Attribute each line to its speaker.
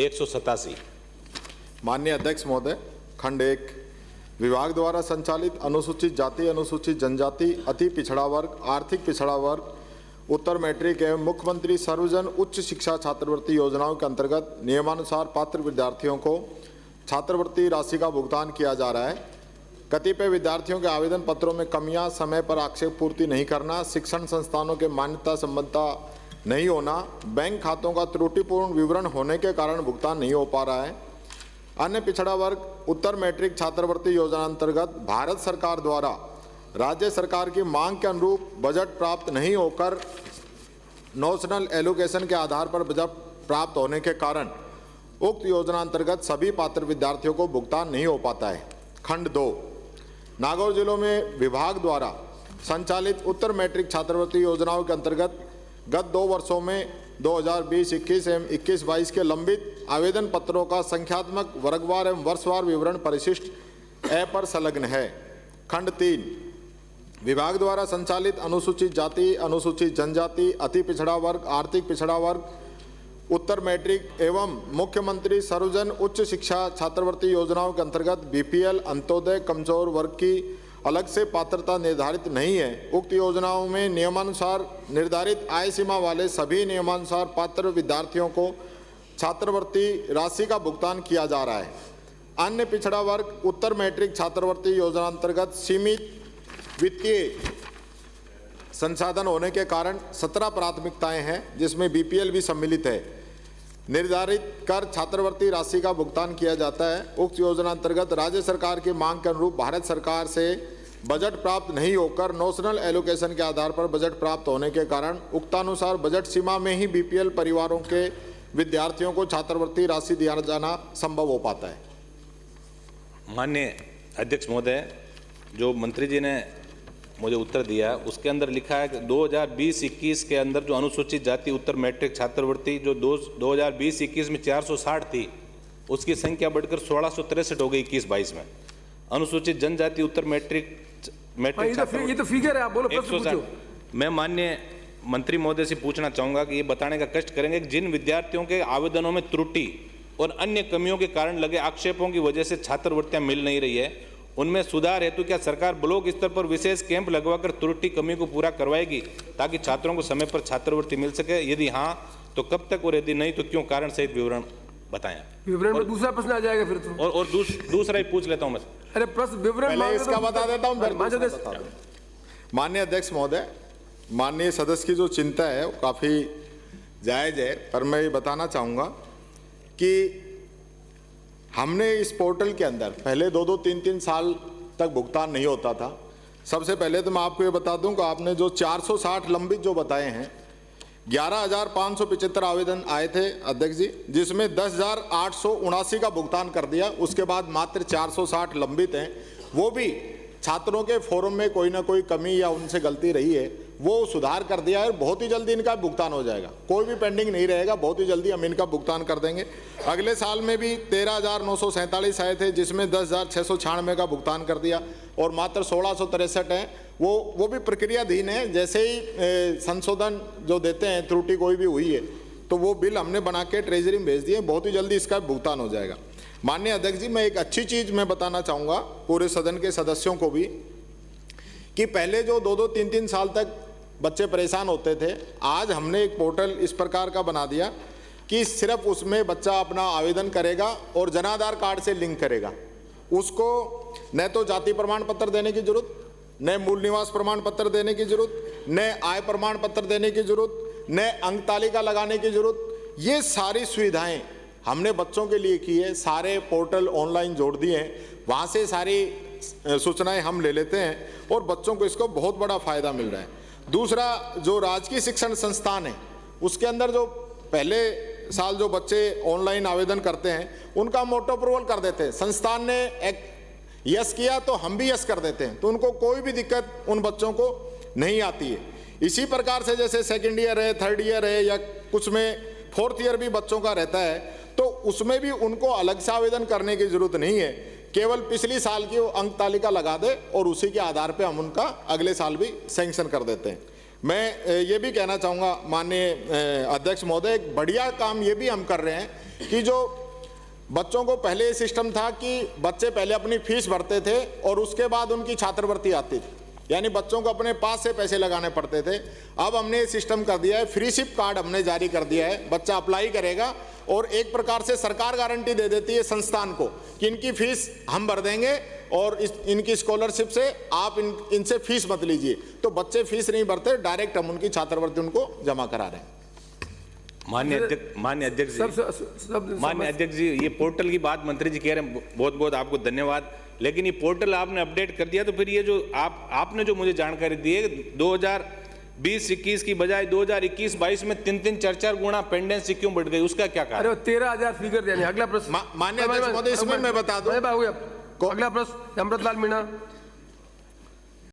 Speaker 1: 187।
Speaker 2: माननीय अध्यक्ष महोदय, खंड 1 विभाग द्वारा संचालित अनुसूचित जाति, अनुसूचित जनजाति, अति पिछड़ा वर्ग, आर्थिक पिछड़ा वर्ग, उत्तर मैट्रिक एवं मुख्यमंत्री सर्वजन उच्च शिक्षा छात्रवृत्ति योजनाओं के अंतर्गत नियमानुसार पात्र विद्यार्थियों को छात्रवृत्ति राशि का भुगतान किया जा रहा है। कतिपय विद्यार्थियों के आवेदन पत्रों में कमियां, समय पर आक्षेप पूर्ति नहीं करना, शिक्षण संस्थानों के मान्यता संबद्धता नहीं होना, बैंक खातों का त्रुटिपूर्ण विवरण होने के कारण भुगतान नहीं हो पा रहा है। अन्य पिछड़ा वर्ग उत्तर मैट्रिक छात्रवृत्ति योजना अंतर्गत भारत सरकार द्वारा राज्य सरकार की मांग के अनुरूप बजट प्राप्त नहीं होकर नोशनल एलोकेशन के आधार पर बजट प्राप्त होने के कारण उक्त योजना अंतर्गत सभी पात्र विद्यार्थियों को भुगतान नहीं हो पाता है। खंड 2 नागौर जिलों में विभाग द्वारा संचालित उत्तर मैट्रिक छात्रवृत्ति योजनाओं के अंतर्गत गत 2 वर्षों में 2020-21 एवं 21-22 के लंबित आवेदन पत्रों का संख्यात्मक, वर्गवार एवं वर्षवार विवरण परिशिष्ट ए पर संलग्न है। खंड 3 विभाग द्वारा संचालित अनुसूचित जाति, अनुसूचित जनजाति, अति पिछड़ा वर्ग, आर्थिक पिछड़ा वर्ग, उत्तर मैट्रिक एवं मुख्यमंत्री सर्वजन उच्च शिक्षा छात्रवृत्ति योजनाओं के अंतर्गत बीपीएल, अंत्योदय, कमजोर वर्ग की अलग से पात्रता निर्धारित नहीं है। उक्त योजनाओं में नियमानुसार निर्धारित आय सीमा वाले सभी नियमानुसार पात्र विद्यार्थियों को छात्रवृत्ति राशि का भुगतान किया जा रहा है। अन्य पिछड़ा वर्ग उत्तर मैट्रिक छात्रवृत्ति योजना अंतर्गत सीमित वित्तीय संसाधन होने के कारण 17 प्राथमिकताएं हैं, जिसमें बीपीएल भी सम्मिलित है। निर्धारित कर छात्रवृत्ति राशि का भुगतान किया जाता है। उक्त योजना अंतर्गत राज्य सरकार की मांग के अनुरूप भारत सरकार से बजट प्राप्त नहीं होकर नोशनल एलोकेशन के आधार पर बजट प्राप्त होने के कारण उक्तानुसार बजट सीमा में ही बीपीएल परिवारों के विद्यार्थियों को छात्रवृत्ति राशि दिया जाना संभव हो पाता है।
Speaker 1: माननीय अध्यक्ष महोदय, जो मंत्री जी ने मुझे उत्तर दिया उसके अंदर लिखा है कि 2020-21 के अंदर जो अनुसूचित जाति उत्तर मैट्रिक छात्रवृत्ति जो 2020-21 में 460 थी, उसकी संख्या बढ़कर 1663 हो गई 21-22 में। अनुसूचित जनजाति उत्तर मैट्रिक
Speaker 3: ये तो फिगर है, आप बोलो, प्रश्न पूछो।
Speaker 1: मैं माननीय मंत्री महोदय से पूछना चाहूँगा कि ये बताने का कष्ट करेंगे कि जिन विद्यार्थियों के आवेदनों में त्रुटि और अन्य कमियों के कारण लगे आक्षेपों की वजह से छात्रवृत्तियाँ मिल नहीं रही है, उनमें सुधार हेतु क्या सरकार ब्लॉक स्तर पर विशेष कैंप लगवाकर त्रुटि कमी को पूरा करवाएगी ताकि छात्रों को समय पर छात्रवृत्ति मिल सके? यदि हाँ तो कब तक, और यदि नहीं तो क्यों? कारण सहित विवरण बताएं।
Speaker 3: विवरण में दूसरा प्रश्न आ जाएगा फिर तो।
Speaker 1: और दूसरा ही पूछ लेता हूं मैं।
Speaker 3: अरे प्रश्न विवरण
Speaker 2: इसका बता देता हूं। माननीय अध्यक्ष महोदय, माननीय सदस्य की जो चिंता है वो काफी जायज है, पर मैं ये बताना चाहूंगा कि हमने इस पोर्टल के अंदर पहले 2-2, 3-3 साल तक भुगतान नहीं होता था। सबसे पहले तो मैं आपको ये बता दूं कि आपने जो 460 लंबित जो बताए हैं, 11,575 आवेदन आए थे अध्यक्ष जी, जिसमें 10,879 का भुगतान कर दिया। उसके बाद मात्र 460 लंबित हैं। वो भी छात्रों के फॉर्म में कोई ना कोई कमी या उनसे गलती रही है, वो सुधार कर दिया है। बहुत ही जल्दी इनका भुगतान हो जाएगा, कोई भी पेंडिंग नहीं रहेगा। बहुत ही जल्दी हम इनका भुगतान कर देंगे। अगले साल में भी 13,947 आए थे, जिसमें 10,696 का भुगतान कर दिया और मात्र 1,663 हैं वो भी प्रक्रियाधीन है। जैसे ही संशोधन जो देते हैं, त्रुटि कोई भी हुई है तो वो बिल हमने बना के ट्रेजरी में भेज दिए। बहुत ही जल्दी इसका भुगतान हो जाएगा। माननीय अध्यक्ष जी, मैं एक अच्छी चीज़ मैं बताना चाहूँगा पूरे सदन के सदस्यों को भी कि पहले जो 2-2, 3-3 साल तक बच्चे परेशान होते थे, आज हमने एक पोर्टल इस प्रकार का बना दिया कि सिर्फ उसमें बच्चा अपना आवेदन करेगा और जन आधार कार्ड से लिंक करेगा। उसको न तो जाति प्रमाण पत्र देने की जरूरत, न मूल निवास प्रमाण पत्र देने की जरूरत, न आय प्रमाण पत्र देने की जरूरत, न अंक तालिका लगाने की जरूरत। ये सारी सुविधाएं हमने बच्चों के लिए की है। सारे पोर्टल ऑनलाइन जोड़ दिए हैं, वहाँ से सारी सूचनाएं हम ले लेते हैं और बच्चों को इसको बहुत बड़ा फायदा मिल रहा है। दूसरा, जो राजकीय शिक्षण संस्थान है उसके अंदर जो पहले साल जो बच्चे ऑनलाइन आवेदन करते हैं, उनका हम ऑटो अप्रूवल कर देते हैं। संस्थान ने एक यस किया तो हम भी यस कर देते हैं, तो उनको कोई भी दिक्कत उन बच्चों को नहीं आती है। इसी प्रकार से जैसे सेकेंड ईयर है, थर्ड ईयर है, या कुछ में फोर्थ ईयर भी बच्चों का रहता है, तो उसमें भी उनको अलग से आवेदन करने की जरूरत नहीं है। केवल पिछली साल की वो अंक तालिका लगा दे और उसी के आधार पे हम उनका अगले साल भी सैंक्शन कर देते हैं। मैं ये भी कहना चाहूँगा माननीय अध्यक्ष महोदय, एक बढ़िया काम ये भी हम कर रहे हैं कि जो बच्चों को पहले ये सिस्टम था कि बच्चे पहले अपनी फीस भरते थे और उसके बाद उनकी छात्रवृत्ति आती थी, यानी बच्चों को अपने पास से पैसे लगाने पड़ते थे। अब हमने ये सिस्टम कर दिया है, फ्री शिप कार्ड हमने जारी कर दिया है, बच्चा अप्लाई करेगा और एक प्रकार से सरकार गारंटी दे देती है संस्थान को कि इनकी फीस हम भर देंगे और इनकी स्कॉलरशिप से आप इनसे फीस मत लीजिए। तो बच्चे फीस नहीं भरते, डायरेक्ट हम उनकी छात्रवृत्ति उनको जमा करा रहे हैं।
Speaker 1: मान्य अध्यक्ष जी, ये पोर्टल की बात मंत्री जी कह रहे हैं, बहुत बहुत आपको धन्यवाद। लेकिन ये पोर्टल आपने अपडेट कर दिया, तो फिर ये जो आपने जो मुझे जानकारी दी है 2020-21 की बजाय 2021-22 में 3-3, 4-4 गुना पेंडेंसी क्यों बढ़ गई, उसका क्या कारण?
Speaker 3: अरे 13,000 फिगर देने। अगला प्रश्न
Speaker 2: माननीय अध्यक्ष महोदय, इसमें मैं बता दूं,
Speaker 3: अगला प्रश्न अमृतलाल मीणा।